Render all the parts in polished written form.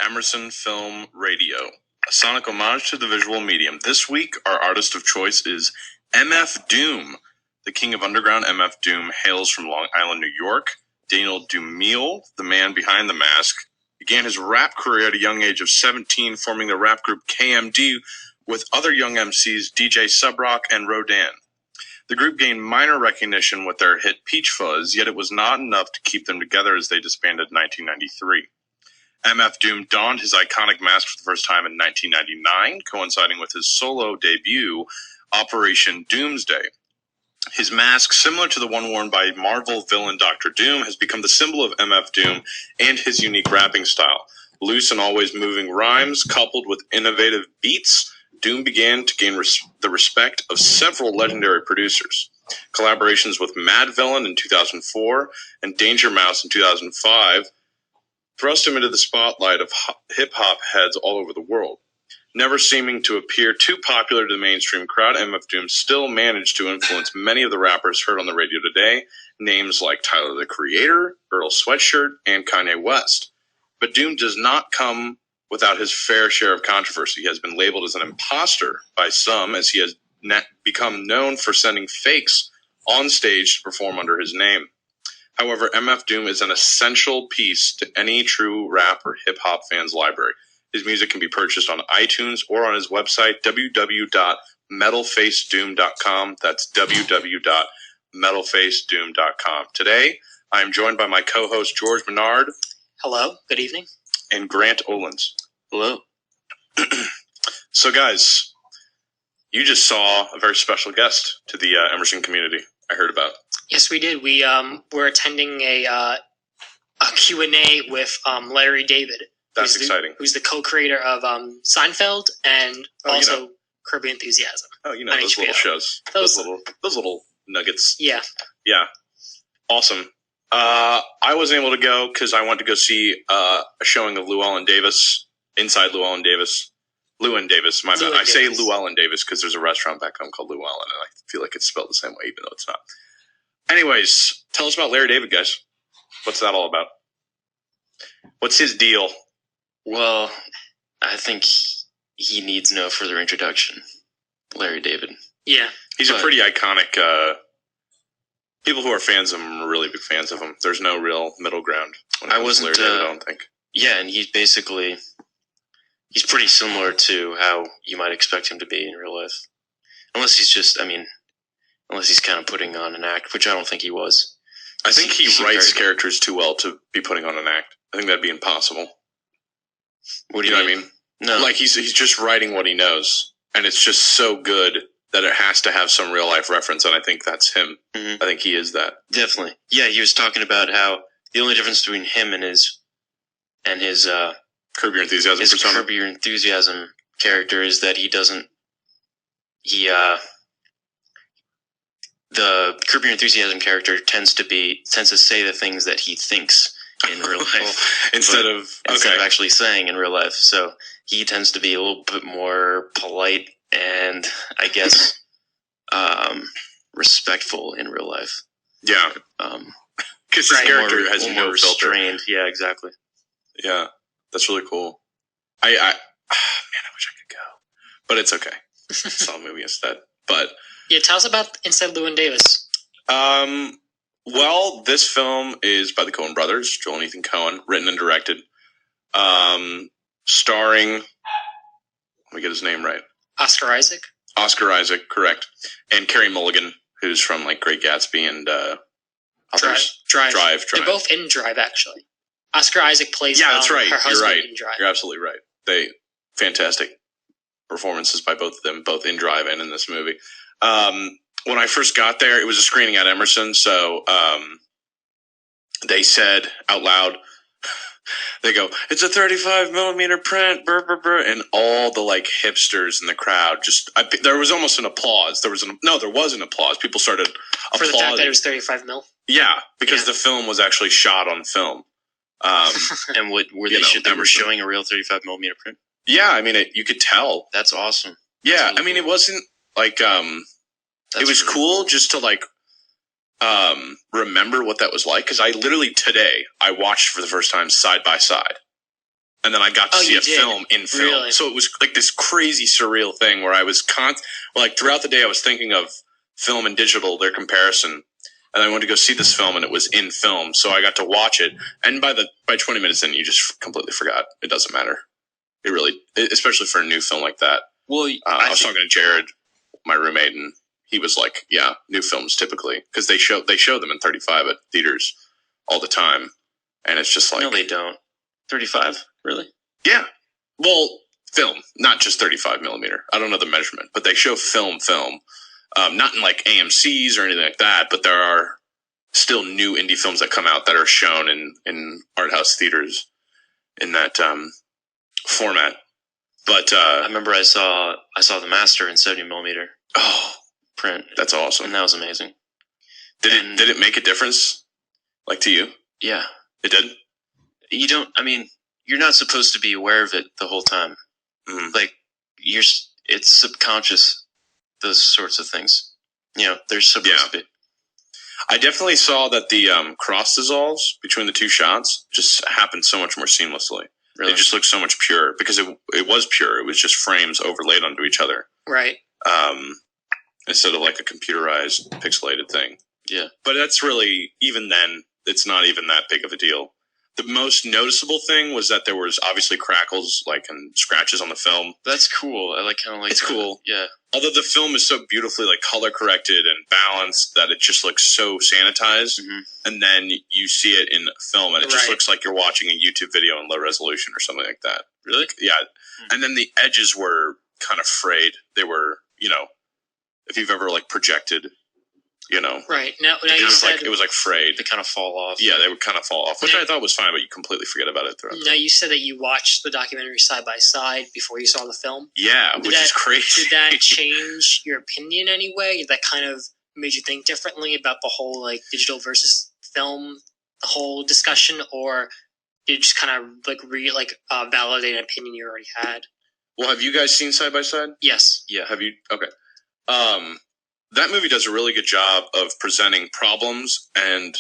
Emerson Film Radio, a sonic homage to the visual medium. This week, our artist of choice is MF Doom. The king of underground, MF Doom, hails from Long Island, New York. Daniel Dumile, the man behind the mask, began his rap career at a young age of 17, forming the rap group KMD with other young MCs DJ Subrock and Rodan. The group gained minor recognition with their hit Peach Fuzz, yet it was not enough to keep them together as they disbanded in 1993. MF Doom donned his iconic mask for the first time in 1999, coinciding with his solo debut, Operation Doomsday. His mask, similar to the one worn by Marvel villain Dr. Doom, has become the symbol of MF Doom and his unique rapping style. Loose and always moving rhymes, coupled with innovative beats, Doom began to gain the respect of several legendary producers. Collaborations with Mad Villain in 2004 and Danger Mouse in 2005 thrust him into the spotlight of hip-hop heads all over the world. Never seeming to appear too popular to the mainstream crowd, MF Doom still managed to influence many of the rappers heard on the radio today, names like Tyler the Creator, Earl Sweatshirt, and Kanye West. But Doom does not come without his fair share of controversy. He has been labeled as an imposter by some, as he has become known for sending fakes on stage to perform under his name. However, MF Doom is an essential piece to any true rap or hip-hop fan's library. His music can be purchased on iTunes or on his website, www.metalfacedoom.com. That's www.metalfacedoom.com. Today, I am joined by my co-host, George Menard. Hello, good evening. And Grant Olins. Hello. So, guys, you just saw a very special guest to the Emerson community, I heard about. Yes, we did. We're attending a Q&A with Larry David. That's exciting. Who's the co-creator of Seinfeld and also Curb Your Enthusiasm. Oh, you know, those HBO. Little shows. Those little nuggets. Yeah. Yeah. Awesome. I wasn't able to go because I wanted to go see a showing of Llewellyn Davis, inside Llewellyn Davis. Llewyn Davis, my bad. I say Llewellyn Davis because there's a restaurant back home called Llewellyn, and I feel like it's spelled the same way, even though it's not. Anyways, tell us about Larry David, guys. What's that all about? What's his deal? Well, I think he needs no further introduction. Larry David. Yeah. He's a pretty iconic... people who are fans of him are really big fans of him. There's no real middle ground when it comes to Larry David, I don't think. Yeah, and he's pretty similar to how you might expect him to be in real life. Unless he's kind of putting on an act, which I don't think he was. I think he writes characters too well to be putting on an act. I think that'd be impossible. What do you know what I mean? No. Like, he's just writing what he knows, and it's just so good that it has to have some real-life reference, and I think that's him. Mm-hmm. I think he is that. Definitely. Yeah, he was talking about how the only difference between him and his Curb Your Enthusiasm persona. Curb Your Enthusiasm character is that the Curb Your Enthusiasm character tends to say the things that he thinks in real life instead of actually saying in real life. So he tends to be a little bit more polite and, I guess, respectful in real life. Yeah. Because his character has no filter. Yeah, exactly. Yeah, that's really cool. I wish I could go, but it's okay. I saw a movie instead. But yeah, tell us about Inside Llewyn Davis. Well, this film is by the Coen brothers, Joel and Ethan Coen, written and directed, starring. Let me get his name right. Oscar Isaac, correct, and Carey Mulligan, who's from like Great Gatsby and others. Drive. They're both in Drive, actually. Oscar Isaac plays that's right. her husband You're right. in Drive. You're absolutely right. Fantastic performances by both of them, both in Drive and in this movie. When I first got there, it was a screening at Emerson, so they said out loud, they go, "It's a 35 millimeter print," brr, brr, brr, and all the like hipsters in the crowd there was almost an applause. There was an applause. People started applauding. For the fact that it was 35 mil? Yeah, because the film was actually shot on film. And were they showing a real 35 millimeter print? Yeah, I mean, you could tell. That's awesome. Yeah, really cool. It wasn't like, it was really cool just to like, remember what that was like. Cause I literally today, I watched for the first time Side by Side. and then I got to see a did? film in film. Really? So it was like this crazy surreal thing where I was like throughout the day I was thinking of film and digital, their comparison. And I went to go see this film, and it was in film, so I got to watch it. And by 20 minutes in, you just completely forgot. It doesn't matter. It really, especially for a new film like that. Well, I was talking to Jared, my roommate, and he was like, "Yeah, new films typically because they show them in 35 at theaters all the time, and it's just like no, they don't. 35, really? Yeah, well, film, not just 35 millimeter. I don't know the measurement, but they show film. Not in like AMC's or anything like that, but there are still new indie films that come out that are shown in art house theaters in that format. But I remember I saw The Master in 70 millimeter print. That's awesome, and that was amazing. Did it make a difference, like to you? Yeah, it did. You don't. I mean, you're not supposed to be aware of it the whole time. Mm-hmm. Like it's subconscious. Those sorts of things, they're supposed to be. I definitely saw that the cross dissolves between the two shots just happened so much more seamlessly. Really? It just looked so much pure because it was pure. It was just frames overlaid onto each other, right? Instead of like a computerized pixelated thing. Yeah, but that's really, even then, it's not even that big of a deal. The most noticeable thing was that there was obviously crackles, and scratches on the film. That's cool. I kind of like. It's that. cool. Yeah. Although the film is so beautifully color corrected and balanced that it just looks so sanitized, and then you see it in film and it just looks like you're watching a YouTube video in low resolution or something like that. Really? Yeah. And then the edges were kind of frayed. They were, if you've ever projected. Right. Now you said it was frayed. They kind of fall off. Yeah, they would kind of fall off, which I thought was fine, but you completely forget about it throughout. Now you said that you watched the documentary side by side before you saw the film. Yeah, which is crazy. Did that change your opinion anyway? That kind of made you think differently about the whole digital versus film, the whole discussion, or did it just kind of validate an opinion you already had? Well, have you guys seen Side by Side? Yes. Yeah. Have you? Okay. That movie does a really good job of presenting problems and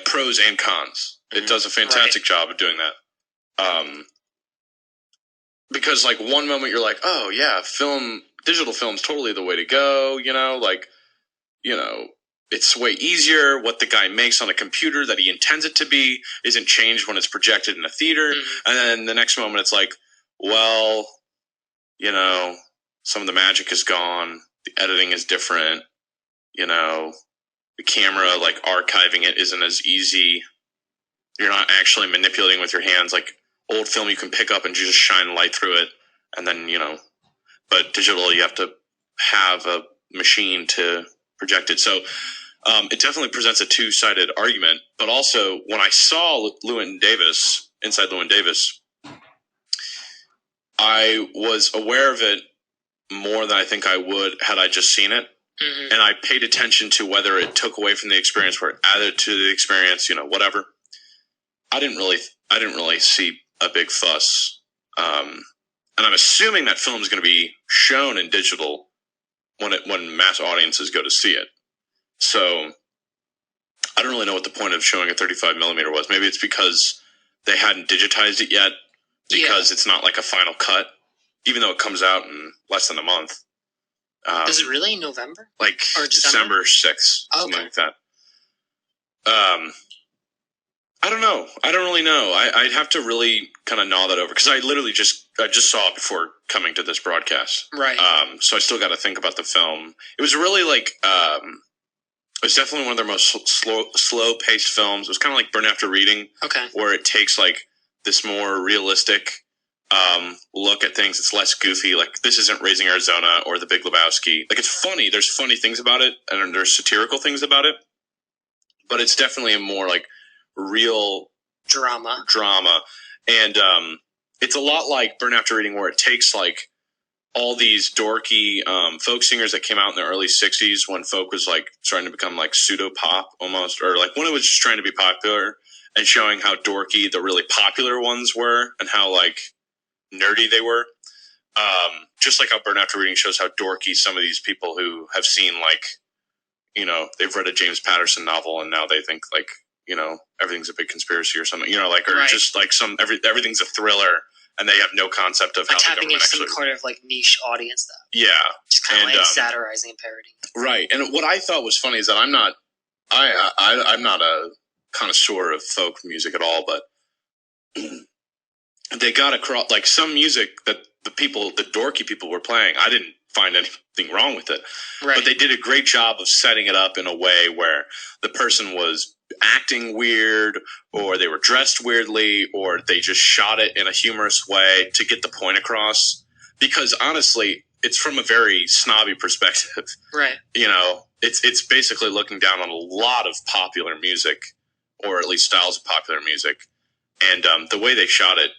pros and cons. It does a fantastic job of doing that. Because one moment you're like, oh yeah, digital film's totally the way to go. It's way easier. What the guy makes on a computer that he intends it to be isn't changed when it's projected in a theater. And then the next moment it's like, well, some of the magic is gone. The editing is different, the camera, archiving it isn't as easy. You're not actually manipulating with your hands. Old film, you can pick up and just shine light through it. And then, but digital, you have to have a machine to project it. So it definitely presents a two-sided argument. But also, when I saw Inside Llewyn Davis, I was aware of it more than I think I would had I just seen it. Mm-hmm. And I paid attention to whether it took away from the experience or it added to the experience, whatever. I didn't really see a big fuss. And I'm assuming that film is going to be shown in digital when mass audiences go to see it. So I don't really know what the point of showing a 35 millimeter was. Maybe it's because they hadn't digitized it yet, because it's not a final cut. Even though it comes out in less than a month. Is it really in November? Or December 6th, something like that. I don't know. I don't really know. I'd have to really kind of gnaw that over, because I literally just saw it before coming to this broadcast. Right. So I still got to think about the film. It was really it was definitely one of their most slow-paced films. It was kind of like Burn After Reading. Okay. Where it takes this more realistic look at things. It's less goofy. This isn't Raising Arizona or The Big Lebowski. It's funny. There's funny things about it, and there's satirical things about it. But it's definitely a more real drama. And it's a lot like Burn After Reading, where it takes all these dorky folk singers that came out in the early 60s when folk was starting to become pseudo pop almost, or when it was just trying to be popular, and showing how dorky the really popular ones were and how nerdy they were. Just like how Burn After Reading shows how dorky some of these people who have seen they've read a James Patterson novel and now they think everything's a big conspiracy or something, or Right. just like everything's a thriller and they have no concept of like how the tapping into government some kind of like niche audience, though. Yeah. Just kind of And, like satirizing and parodying. Right. And what I thought was funny is that I'm not a connoisseur of folk music at all, but they got across like some music that the dorky people were playing. I didn't find anything wrong with it, Right. but they did a great job of setting it up in a way where the person was acting weird, or they were dressed weirdly, or they just shot it in a humorous way to get the point across. Because honestly, it's from a very snobby perspective. Right. It's basically looking down on a lot of popular music, or at least styles of popular music, and the way they shot it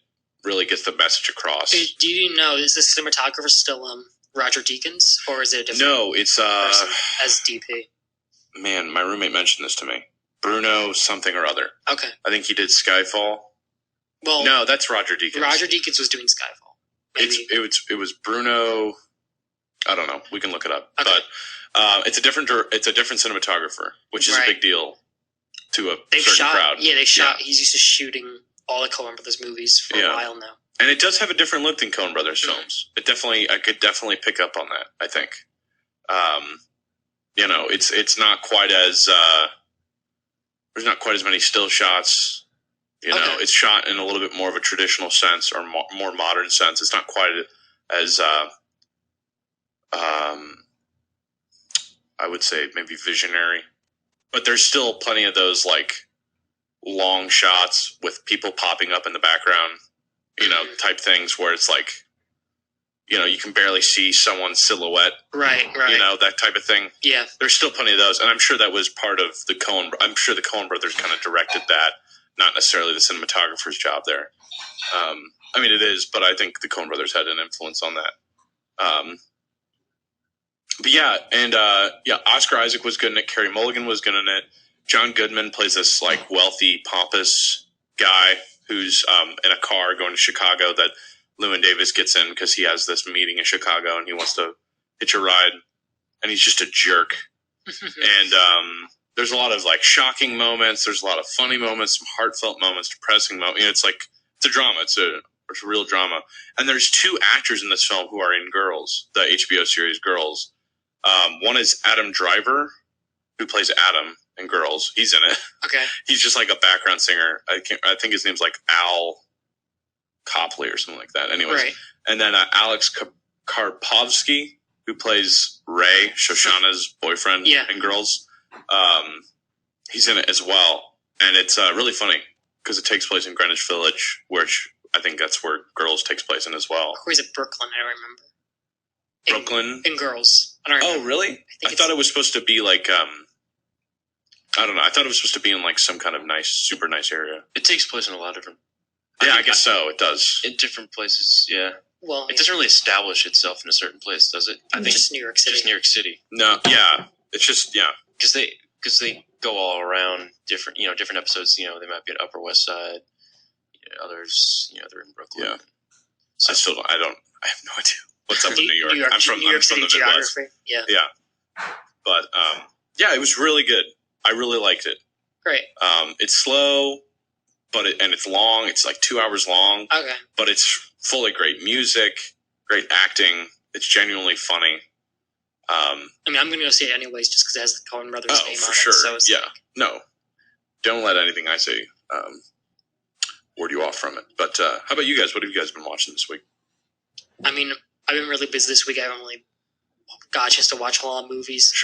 really gets the message across. Do you know, is the cinematographer still Roger Deakins, or is it a different No, it's person as DP? Man, my roommate mentioned this to me. Bruno something or other. Okay. I think he did Skyfall. Well, No, that's Roger Deakins. Roger Deakins was doing Skyfall. Maybe. It was Bruno. I don't know. We can look it up. Okay. But it's a different cinematographer, which is Right. a big deal to a certain crowd. Yeah, they shot. Yeah. He's used to shooting all the Coen Brothers movies for a while now. And it does have a different look than Coen Brothers Mm-hmm. films. I could definitely pick up on that, I think. It's not quite as there's not quite as many still shots. Okay. It's shot in a little bit more of a traditional sense, or more modern sense. It's not quite as I would say maybe visionary, but there's still plenty of those like long shots with people popping up in the background, type things where it's like, you can barely see someone's silhouette. Right. That type of thing. Yeah. There's still plenty of those, and I'm sure that was part of I'm sure the Coen brothers kind of directed that, not necessarily the cinematographer's job there. It is, but I think the Coen brothers had an influence on that. Oscar Isaac was good in it. Carey Mulligan was good in it. John Goodman plays this like wealthy, pompous guy who's in a car going to Chicago that Llewyn Davis gets in because he has this meeting in Chicago and he wants to hitch a ride, and he's just a jerk. And there's a lot of like shocking moments. There's a lot of funny moments, some heartfelt moments, depressing moments. It's a drama. It's a real drama. And there's two actors in this film who are in Girls, the HBO series Girls. One is Adam Driver, who plays Adam in Girls. He's in it. Okay. He's just like a background singer. I think his name's like Al Copley or something like that. Anyways. Right. And then Alex Karpovsky, who plays Ray, Shoshana's boyfriend in Girls. He's in it as well. And it's really funny because it takes place in Greenwich Village, which I think that's where Girls takes place in as well. Or is it Brooklyn? I don't remember. Brooklyn? In Girls. I don't remember. Oh, really? I thought it was supposed to be like, I don't know. I thought it was supposed to be in like some kind of super nice area. It takes place in a lot of different... I guess so. It does. In different places, yeah. Well, it doesn't really establish itself in a certain place, does it? I think just New York City. Just New York City. No, yeah. It's just, yeah. Because they go all around different, different episodes. They might be at Upper West Side. Others, they're in Brooklyn. Yeah. So I have no idea what's up in New York. I'm from the Midwest. Geography. Yeah. Yeah. But, it was really good. I really liked it. Great. It's slow, and it's long. It's like 2 hours long. Okay. But it's full of great music, great acting. It's genuinely funny. I'm going to go see it anyways just because it has the Coen Brothers name on it. Oh, for sure. So No. Don't let anything I say ward you off from it. But how about you guys? What have you guys been watching this week? I've been really busy this week. I haven't really got a chance to watch a lot of movies. Sure.